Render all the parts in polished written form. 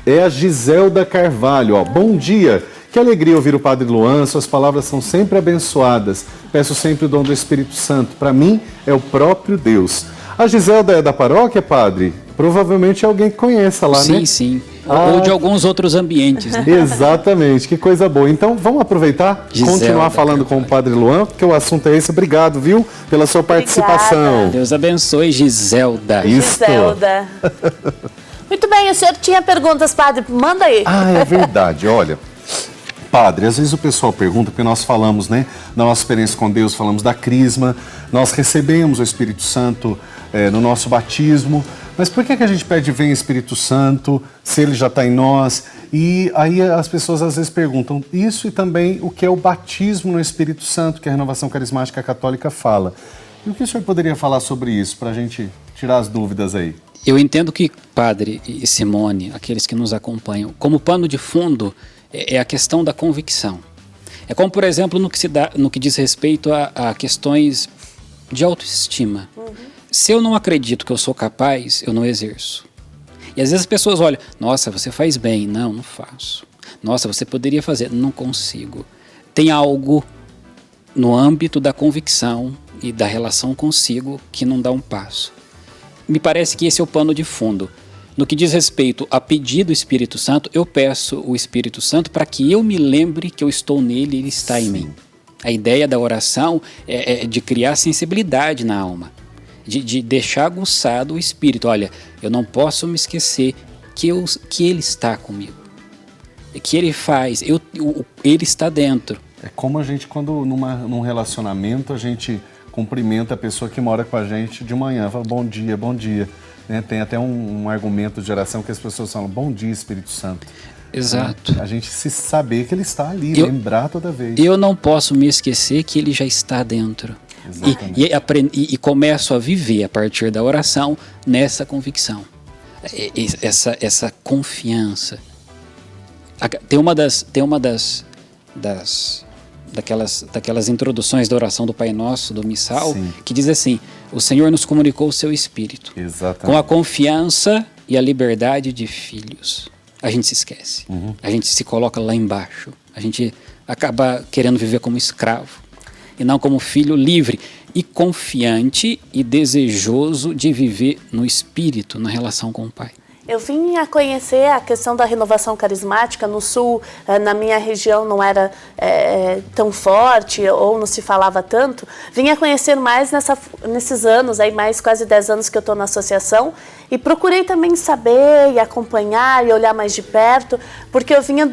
É a Giselda Carvalho, ó. Bom dia, que alegria ouvir o Padre Luan, suas palavras são sempre abençoadas. Peço sempre o dom do Espírito Santo, para mim é o próprio Deus. A Giselda é da paróquia, padre? Provavelmente é alguém que conheça lá, né? Sim, sim. Ou de alguns outros ambientes, né? Exatamente, que coisa boa. Então, vamos aproveitar, continuar falando com o Padre Luan, porque o assunto é esse. Obrigado, viu, pela sua participação. Obrigada. Deus abençoe, Giselda. Isso. Giselda. Muito bem, o senhor tinha perguntas, padre? Manda aí. Ah, é verdade, olha. Padre, às vezes o pessoal pergunta, porque nós falamos, né, da nossa experiência com Deus, falamos da crisma, nós recebemos o Espírito Santo no nosso batismo, mas por que a gente pede vem Espírito Santo, se ele já está em nós? E aí as pessoas às vezes perguntam isso e também o que é o batismo no Espírito Santo, que a Renovação Carismática Católica fala. E o que o senhor poderia falar sobre isso, para a gente tirar as dúvidas aí? Eu entendo que, padre e Simone, aqueles que nos acompanham, como pano de fundo é a questão da convicção. É como, por exemplo, no que diz respeito a questões de autoestima. Se eu não acredito que eu sou capaz, eu não exerço. E às vezes as pessoas olham, nossa, você faz bem. Não, não faço. Nossa, você poderia fazer. Não consigo. Tem algo no âmbito da convicção e da relação consigo que não dá um passo. Me parece que esse é o pano de fundo. No que diz respeito a pedir do Espírito Santo, eu peço o Espírito Santo para que eu me lembre que eu estou nele e ele está em mim. A ideia da oração é de criar sensibilidade na alma, de deixar aguçado o Espírito. Olha, eu não posso me esquecer que ele está comigo, que ele faz, ele está dentro. É como a gente, quando num relacionamento, a gente cumprimenta a pessoa que mora com a gente de manhã, fala bom dia, bom dia. Né? Tem até um argumento de oração que as pessoas falam, bom dia, Espírito Santo. Exato. A gente se saber que ele está ali, lembrar toda vez. Eu não posso me esquecer que ele já está dentro. E começo a viver a partir da oração nessa convicção, essa confiança. Tem uma daquelas introduções da oração do Pai Nosso, do Missal, sim, que diz assim, o Senhor nos comunicou o seu Espírito. Exatamente. Com a confiança e a liberdade de filhos. A gente se esquece, a gente se coloca lá embaixo, a gente acaba querendo viver como escravo e não como filho livre e confiante e desejoso de viver no Espírito, na relação com o Pai. Eu vim a conhecer a questão da renovação carismática no Sul, na minha região não era tão forte ou não se falava tanto. Vim a conhecer mais nesses anos, aí mais quase 10 anos que eu estou na associação, e procurei também saber e acompanhar e olhar mais de perto, porque eu vinha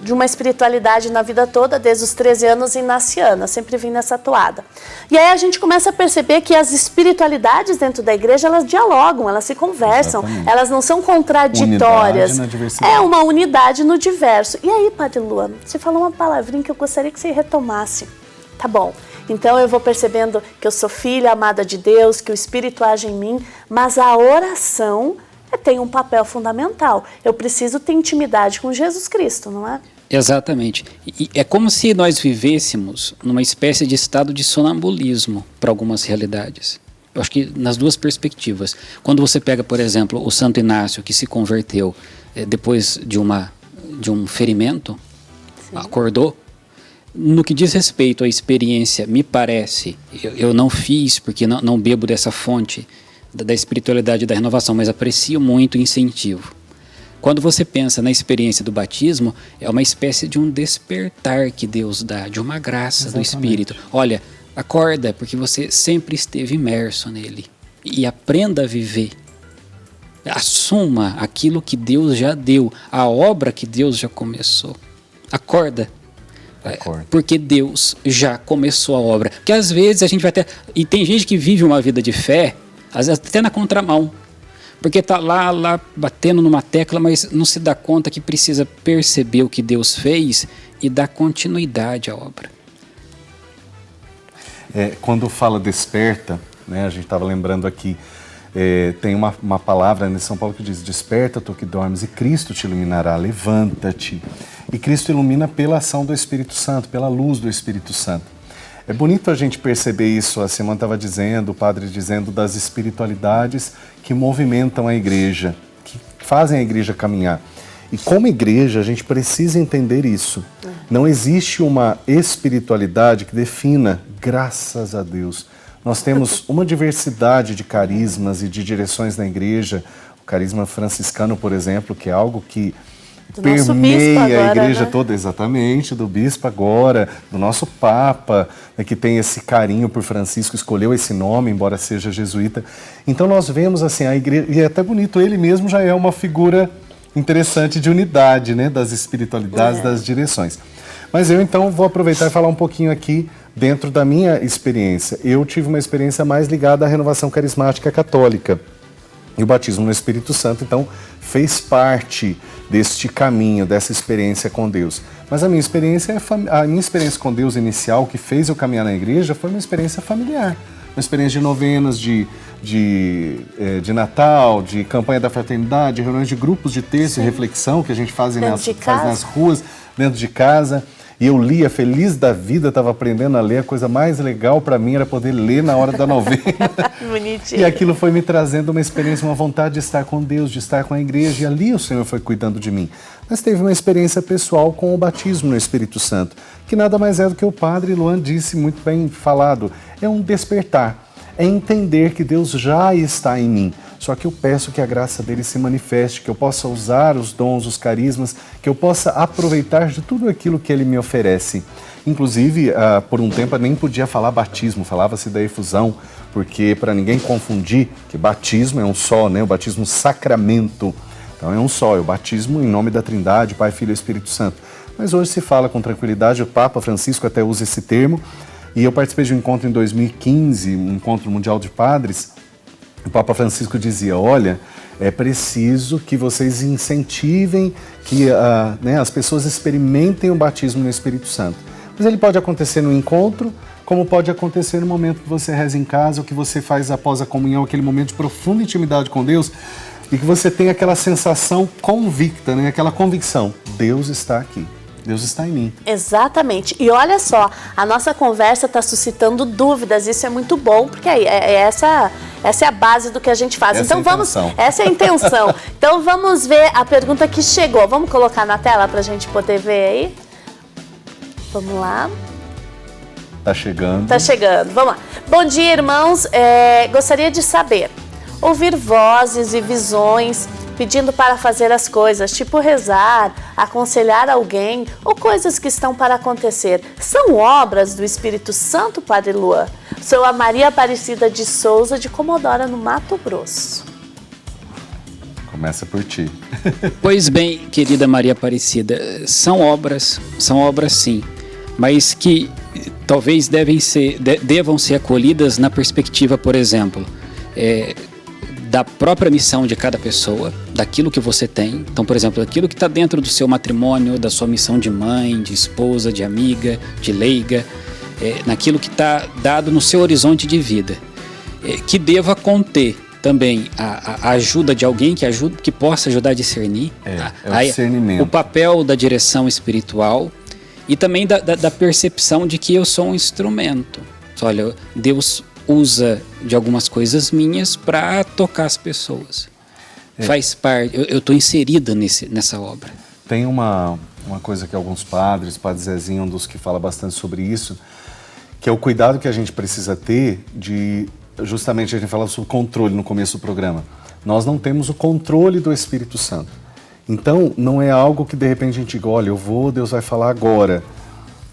de uma espiritualidade na vida toda, desde os 13 anos inaciana, sempre vim nessa toada. E aí a gente começa a perceber que as espiritualidades dentro da igreja, elas dialogam, elas se conversam, exatamente, elas não são contraditórias. Unidade na diversidade. É uma unidade no diverso. E aí, Padre Luan, você falou uma palavrinha que eu gostaria que você retomasse. Tá bom. Então eu vou percebendo que eu sou filha amada de Deus, que o Espírito age em mim, mas a oração tem um papel fundamental. Eu preciso ter intimidade com Jesus Cristo, não é? Exatamente. E é como se nós vivêssemos numa espécie de estado de sonambulismo para algumas realidades. Eu acho que nas duas perspectivas. Quando você pega, por exemplo, o Santo Inácio, que se converteu depois de um ferimento, sim, acordou. No que diz respeito à experiência, me parece, eu não fiz porque não bebo dessa fonte da espiritualidade da renovação, mas aprecio muito o incentivo. Quando você pensa na experiência do batismo, é uma espécie de um despertar que Deus dá, de uma graça, exatamente, do Espírito. Olha, acorda, porque você sempre esteve imerso nele. E aprenda a viver. Assuma aquilo que Deus já deu, a obra que Deus já começou. Acorda. Porque Deus já começou a obra. Porque às vezes a gente vai ter... E tem gente que vive uma vida de fé, às vezes até na contramão. Porque está lá batendo numa tecla, mas não se dá conta que precisa perceber o que Deus fez e dar continuidade à obra. Quando fala desperta, né, a gente estava lembrando aqui, tem uma palavra em São Paulo que diz, desperta tu que dormes e Cristo te iluminará, levanta-te. E Cristo ilumina pela ação do Espírito Santo, pela luz do Espírito Santo. É bonito a gente perceber isso, a Simone estava dizendo, o padre dizendo, das espiritualidades que movimentam a igreja, que fazem a igreja caminhar. E como igreja, a gente precisa entender isso. Não existe uma espiritualidade que defina, graças a Deus. Nós temos uma diversidade de carismas e de direções na igreja. O carisma franciscano, por exemplo, que é algo que permeia a igreja toda, exatamente, do bispo agora, do nosso Papa, né, que tem esse carinho por Francisco, escolheu esse nome, embora seja jesuíta. Então nós vemos assim, a igreja, e é até bonito, ele mesmo já é uma figura interessante de unidade, né, das espiritualidades, das direções. Mas eu então vou aproveitar e falar um pouquinho aqui dentro da minha experiência. Eu tive uma experiência mais ligada à renovação carismática católica. E o batismo no Espírito Santo, então, fez parte deste caminho, dessa experiência com Deus. Mas a minha experiência com Deus inicial, que fez eu caminhar na igreja, foi uma experiência familiar. Uma experiência de novenas, de Natal, de campanha da fraternidade, reuniões de grupos de texto e reflexão que a gente faz nas ruas, dentro de casa. E eu lia, feliz da vida, estava aprendendo a ler. A coisa mais legal para mim era poder ler na hora da novena. Bonitinho. E aquilo foi me trazendo uma experiência, uma vontade de estar com Deus, de estar com a igreja. E ali o Senhor foi cuidando de mim. Mas teve uma experiência pessoal com o batismo no Espírito Santo, que nada mais é do que o padre Luan disse, muito bem falado. É um despertar, é entender que Deus já está em mim. Só que eu peço que a graça dele se manifeste, que eu possa usar os dons, os carismas, que eu possa aproveitar de tudo aquilo que ele me oferece. Inclusive, por um tempo eu nem podia falar batismo, falava-se da efusão, porque para ninguém confundir que batismo é um só, né? O batismo sacramento. Então é um só, é o batismo em nome da Trindade, Pai, Filho e Espírito Santo. Mas hoje se fala com tranquilidade, o Papa Francisco até usa esse termo, e eu participei de um encontro em 2015, um encontro mundial de padres. O Papa Francisco dizia, olha, é preciso que vocês incentivem que as pessoas experimentem o batismo no Espírito Santo. Mas ele pode acontecer no encontro, como pode acontecer no momento que você reza em casa, ou que você faz após a comunhão, aquele momento de profunda intimidade com Deus, e que você tem aquela sensação convicta, né? Aquela convicção, Deus está aqui. Deus está em mim. Exatamente. E olha só, a nossa conversa está suscitando dúvidas, isso é muito bom, porque essa é a base do que a gente faz. Então essa é a intenção. Então vamos ver a pergunta que chegou. Vamos colocar na tela para a gente poder ver aí? Vamos lá. Tá chegando. Tá chegando, vamos lá. Bom dia, irmãos. Gostaria de saber, ouvir vozes e visões pedindo para fazer as coisas, tipo rezar, aconselhar alguém ou coisas que estão para acontecer, são obras do Espírito Santo, Padre Luan? Sou a Maria Aparecida de Souza, de Comodoro, no Mato Grosso. Começa por ti. Pois bem, querida Maria Aparecida, são obras sim, mas que talvez devam ser acolhidas na perspectiva, por exemplo, da própria missão de cada pessoa, daquilo que você tem. Então, por exemplo, aquilo que está dentro do seu matrimônio, da sua missão de mãe, de esposa, de amiga, de leiga, naquilo que está dado no seu horizonte de vida, que deva conter também a ajuda de alguém que possa ajudar a discernir, o discernimento. O papel da direção espiritual e também da percepção de que eu sou um instrumento. Olha, Deus usa de algumas coisas minhas para tocar as pessoas. Faz parte, eu estou inserida nessa obra. Tem uma coisa que alguns padres, Padre Zezinho, um dos que fala bastante sobre isso, que é o cuidado que a gente precisa ter de, justamente a gente falava sobre controle no começo do programa. Nós não temos o controle do Espírito Santo. Então, não é algo que de repente a gente diga, olha, Deus vai falar agora.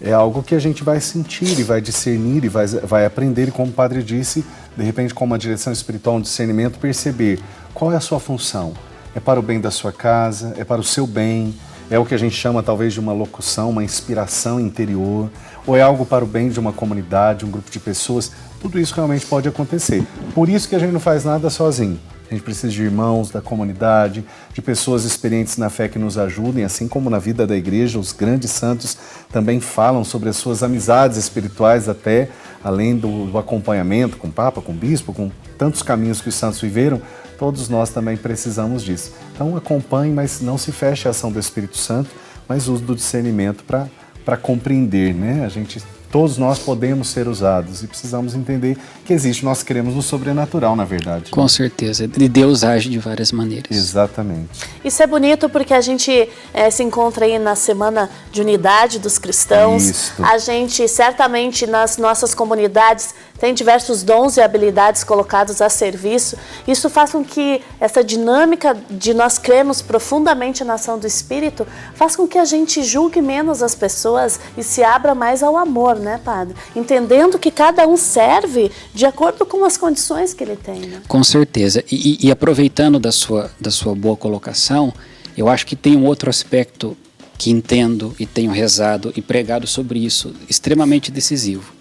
É algo que a gente vai sentir e vai discernir e vai aprender, e como o padre disse, de repente com uma direção espiritual, um discernimento, perceber qual é a sua função. É para o bem da sua casa, é para o seu bem, é o que a gente chama talvez de uma locução, uma inspiração interior, ou é algo para o bem de uma comunidade, um grupo de pessoas. Tudo isso realmente pode acontecer. Por isso que a gente não faz nada sozinho. A gente precisa de irmãos da comunidade, de pessoas experientes na fé que nos ajudem, assim como na vida da igreja, os grandes santos também falam sobre as suas amizades espirituais, até além do acompanhamento com o Papa, com o Bispo, com tantos caminhos que os santos viveram, todos nós também precisamos disso. Então acompanhe, mas não se feche a ação do Espírito Santo, mas use do discernimento para compreender, né? A gente Todos nós podemos ser usados e precisamos entender que existe, nós queremos o sobrenatural, na verdade. Com certeza, e Deus age de várias maneiras. Exatamente. Isso é bonito porque a gente se encontra aí na Semana de Unidade dos Cristãos. Isso. A gente, certamente, nas nossas comunidades, tem diversos dons e habilidades colocados a serviço. Isso faz com que essa dinâmica de nós cremos profundamente na ação do Espírito, faz com que a gente julgue menos as pessoas e se abra mais ao amor, né, Padre? Entendendo que cada um serve de acordo com as condições que ele tem, né? Com certeza. E aproveitando da sua boa colocação, eu acho que tem um outro aspecto que entendo e tenho rezado e pregado sobre isso, extremamente decisivo.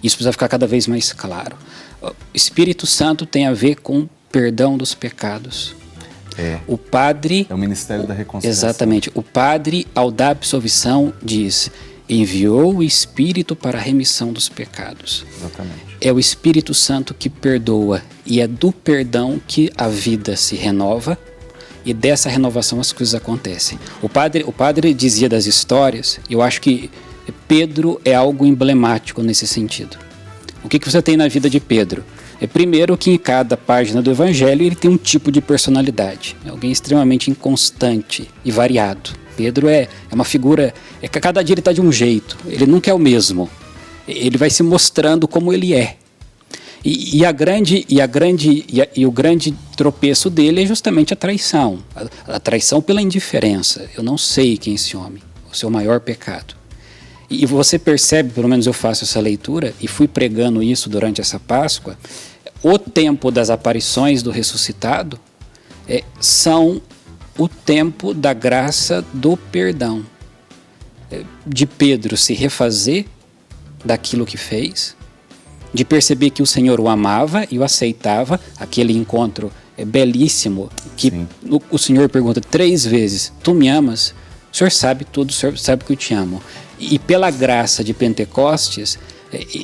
Isso precisa ficar cada vez mais claro. O Espírito Santo tem a ver com o perdão dos pecados. O padre... É o ministério da reconciliação. Exatamente. O padre, ao dar absolvição, diz: enviou o Espírito para a remissão dos pecados. Exatamente. É o Espírito Santo que perdoa, e é do perdão que a vida se renova, e dessa renovação as coisas acontecem. O padre dizia das histórias, eu acho que Pedro é algo emblemático nesse sentido. O que você tem na vida de Pedro? Primeiro que em cada página do Evangelho ele tem um tipo de personalidade. É alguém extremamente inconstante e variado. Pedro é uma figura, cada dia ele está de um jeito, ele nunca é o mesmo. Ele vai se mostrando como ele é. E o grande tropeço dele é justamente a traição. A traição pela indiferença. Eu não sei quem é esse homem, o seu maior pecado. E você percebe, pelo menos eu faço essa leitura, e fui pregando isso durante essa Páscoa, o tempo das aparições do ressuscitado são o tempo da graça do perdão. De Pedro se refazer daquilo que fez, de perceber que o Senhor o amava e o aceitava, aquele encontro belíssimo, que o Senhor pergunta 3 vezes, tu me amas? O Senhor sabe tudo, o Senhor sabe que eu te amo. E pela graça de Pentecostes,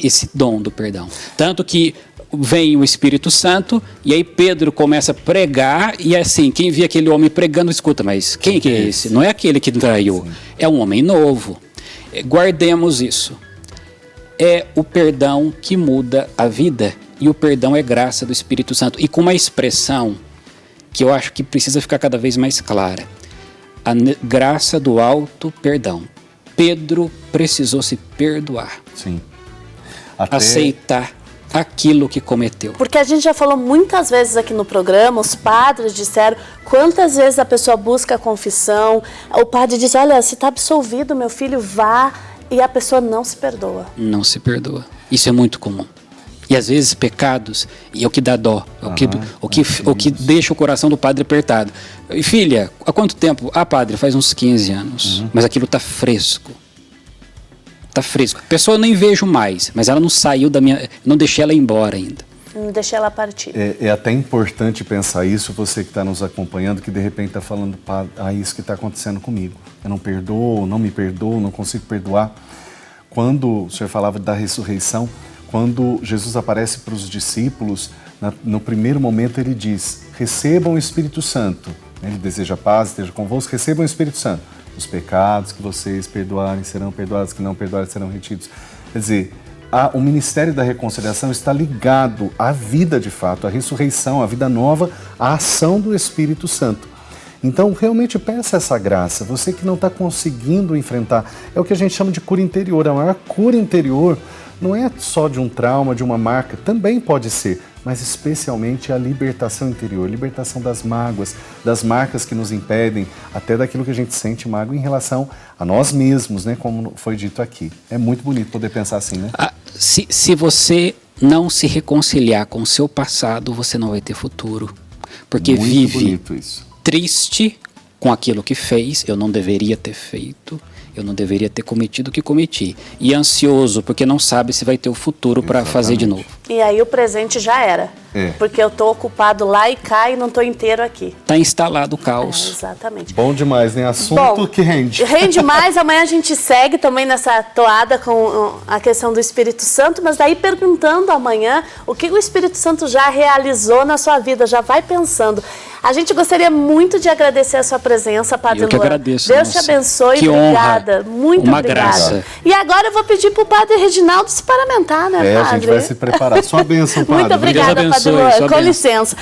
esse dom do perdão. Tanto que vem o Espírito Santo, e aí Pedro começa a pregar, e assim, quem via aquele homem pregando, escuta, mas quem que é esse? Não é aquele que traiu, é um homem novo. Guardemos isso. É o perdão que muda a vida, e o perdão é graça do Espírito Santo. E com uma expressão que eu acho que precisa ficar cada vez mais clara: a graça do alto perdão. Pedro precisou se perdoar. Sim. Aceitar aquilo que cometeu. Porque a gente já falou muitas vezes aqui no programa, os padres disseram quantas vezes a pessoa busca a confissão, o padre diz, olha, se está absolvido, meu filho, vá, e a pessoa não se perdoa. Não se perdoa. Isso é muito comum. E às vezes pecados, e é o que dá dó, o que deixa o coração do padre apertado. E filha, há quanto tempo? Ah, padre, faz uns 15 anos. Mas aquilo está fresco. Está fresco. A pessoa eu nem vejo mais, mas ela não saiu da minha... Não deixei ela ir embora ainda. Não deixei ela partir. É até importante pensar isso, você que está nos acompanhando, que de repente está falando, isso que está acontecendo comigo. Eu não perdoo, não me perdoo, não consigo perdoar. Quando o senhor falava da ressurreição, quando Jesus aparece para os discípulos, no primeiro momento ele diz, recebam o Espírito Santo. Ele deseja paz, esteja convosco, recebam o Espírito Santo. Os pecados que vocês perdoarem serão perdoados, que não perdoarem serão retidos. Quer dizer, o ministério da reconciliação está ligado à vida de fato, à ressurreição, à vida nova, à ação do Espírito Santo. Então, realmente peça essa graça. Você que não está conseguindo enfrentar, é o que a gente chama de cura interior. A maior cura interior não é só de um trauma, de uma marca, também pode ser, mas especialmente a libertação interior, libertação das mágoas, das marcas que nos impedem, até daquilo que a gente sente mágoa em relação a nós mesmos, né? Como foi dito aqui. É muito bonito poder pensar assim, né? Se você não se reconciliar com o seu passado, você não vai ter futuro. Porque muito vive isso. Triste com aquilo que fez, eu não deveria ter feito, eu não deveria ter cometido o que cometi. E ansioso, porque não sabe se vai ter o futuro para fazer de novo. E aí o presente já era. Porque eu estou ocupado lá e cá e não estou inteiro aqui. Está instalado o caos. Exatamente. Bom demais, né? Assunto que rende. Rende mais, amanhã a gente segue também nessa toada com a questão do Espírito Santo, mas daí perguntando amanhã o que o Espírito Santo já realizou na sua vida, já vai pensando. A gente gostaria muito de agradecer a sua presença, Padre Eu que Luan. agradeço. Deus te abençoe. Que obrigada. honra. Muito Uma obrigada. graça. E agora eu vou pedir para o Padre Reginaldo se paramentar, né, Padre? A gente vai se preparar. Sua bênção, Padre. Muito obrigada, Deus Padre abençoe, Luan. sua Com bênção. licença.